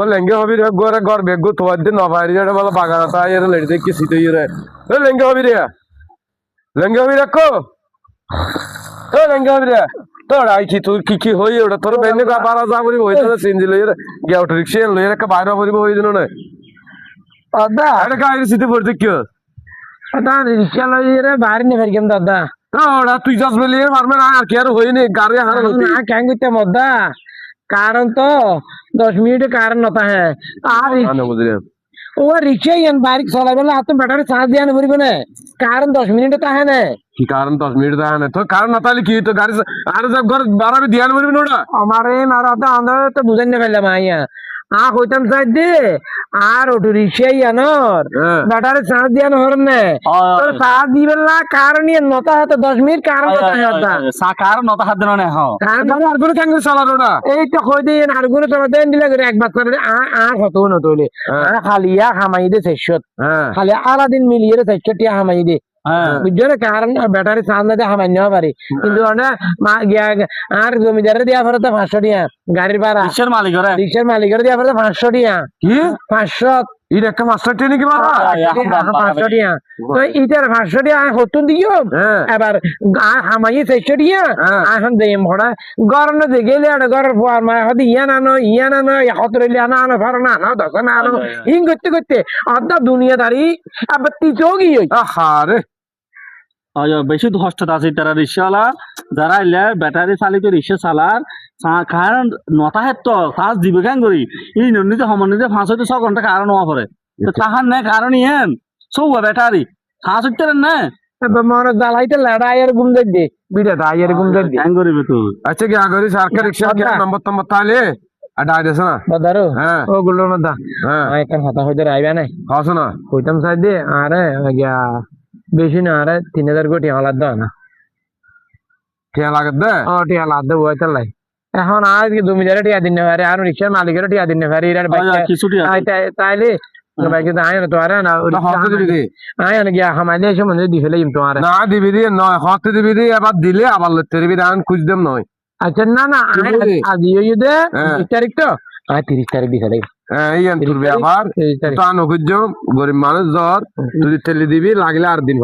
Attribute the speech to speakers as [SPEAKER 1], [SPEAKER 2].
[SPEAKER 1] ও লেঙ্গে হবি রে গোরে গর বেগু তোয়ার দিন নবারি রে বলা বাগানা তা এর লেডি দেখি সিতই রে ও লেঙ্গে হবি রে কো ও লেঙ্গে হবি রে তোর আই কি তুই কি হই ওটা তোর বেনে গা পারা যা বলি হইতো না সিনজি লই রে গিয়া অটো রিকশা লই রে কা বাইরে বলিব হই দিন না
[SPEAKER 2] দাদা
[SPEAKER 1] আরে গাড়ি সিতে পড়তে কি
[SPEAKER 2] দাদা রিক্সা লই রে বাইরে নে ফেরকেম দাদা
[SPEAKER 1] ওটা তুই যাস বলি মারবে না আর কি আর হইনি গাড়ি হারা হইতে
[SPEAKER 2] না কেন করতে মদ্দা কারণ তো 10 মিনিট কারণ নতা হ্যাঁ আর
[SPEAKER 1] না বুঝলি
[SPEAKER 2] ও রিক্সা ইয়ান বাইক চলাই বলে হাতে ব্যাটারি চার্জ দিয়ে আনে পড়বে না কারণ 10 মিনিট তাহে না
[SPEAKER 1] কি কারণ 10 মিনিট দাঁড়া না তো কারণ না তাহলে কি তো গাড়ি আর যা ঘর বাড়াবি ধ্যান করবি না ওটা
[SPEAKER 2] আমার এই মারা তো আন্দাজ তো বুঝাই না ফেললাম আইয়া কইতাম চাই দে আর অটো রিক্সা ইয়ানোর ব্যাটারি চার্জ দিয়ে আনে হরন না তোর চার্জ দিবেন না কারণ ইয়ে নতা হাতে 10 মিনিট কারণ নতা হাতে
[SPEAKER 3] কারণ নতা হাত দিন না
[SPEAKER 2] কারণ
[SPEAKER 1] আর কোনো কেন চালার ওটা
[SPEAKER 2] এই তো কই দিন আর গুলো তো দেন দিলে করে একবার করে আর হতো না তোলে খালি খামাই দে সেশত খালি আলা দিন মিলিয়ে রে সেশত টিয়া খামাই দে বুঝছো না কারণ ব্যাটারি চার্জ না খামাই নেওয়া পারি কিন্তু না আর জমিদারে দেওয়া পরে তো 500 টিয়া গাড়ির ভাড়া রিক্সার মালিকের দেওয়া পরে 500 টিয়া
[SPEAKER 1] কি
[SPEAKER 2] 500
[SPEAKER 1] এটা একটা মাস্টার ট্রেনিং কি বাবা
[SPEAKER 2] 500 টিয়া তো ইটার 500 টিয়া হতো দিও এবার খামাই সেশত টিয়া এখন দেম ভরা গরম না গেলে আর গরম পর মা হদি ইয়া না হতরে না না ফার না না দশ না হিং করতে করতে অর্ধা দুনিয়াদারি আবার তিচোগি
[SPEAKER 1] আহারে
[SPEAKER 3] বেশি কষ্ট আছে তারা রিক্সাওয়ালা যারা এলে ব্যাটারি চালিত রিক্সা চালার কারণ নটা হেত তো চার্জ দিবে কেন করি এই নন্দিতে সমন্বিতে 5 ঘন্টা কারণ হওয়া পরে তাহার নেই কারণ ইয়েন সব ব্যাটারি খাস হইতে না
[SPEAKER 2] মনে জ্বালাইতে লড়াইয়ের গুম দে বিটা দাইয়ের গুম দে
[SPEAKER 3] কেন করিবে তুই
[SPEAKER 1] আচ্ছা কি আগরি সরকার রিক্সা কে নম্বর নম্বর তালে আডা দেছ না
[SPEAKER 2] বদারো
[SPEAKER 1] হ্যাঁ
[SPEAKER 2] ও গুলো না দা
[SPEAKER 1] হ্যাঁ
[SPEAKER 2] একটা হাতা হইতে আইবা নাই
[SPEAKER 1] খাস না
[SPEAKER 2] কইতাম চাই দে আরে গিয়া বেশি না আরে 3000 কোটি হালাত দাও না
[SPEAKER 1] কে লাগে দে
[SPEAKER 2] ও টিয়া লাদ দে বইতে লাই এখন আজ কি জমিদারে টিয়া দিন পারে আর রিক্সার মালিকের টিয়া দিন পারে এর তাইলে বাইকে আয় না তো আরে না
[SPEAKER 1] হতে দিবি দি
[SPEAKER 2] আয় না গিয়া হামাইলে এসে মনে দি ফেলে তো আরে
[SPEAKER 1] না দিবি দি নয় হতে দিবি দি এবার দিলে আবার লইতে দিবি দান খুঁজ দেম নয়
[SPEAKER 2] আচ্ছা না না আজ ইয়ে দে 30 তারিখ তো 30 তারিখ দিছে
[SPEAKER 1] হ্যাঁ এই আনতুর ব্যাপার তো আনো খুঁজ গরিব মানুষ জ্বর তুই ঠেলে দিবি লাগলে আর দিন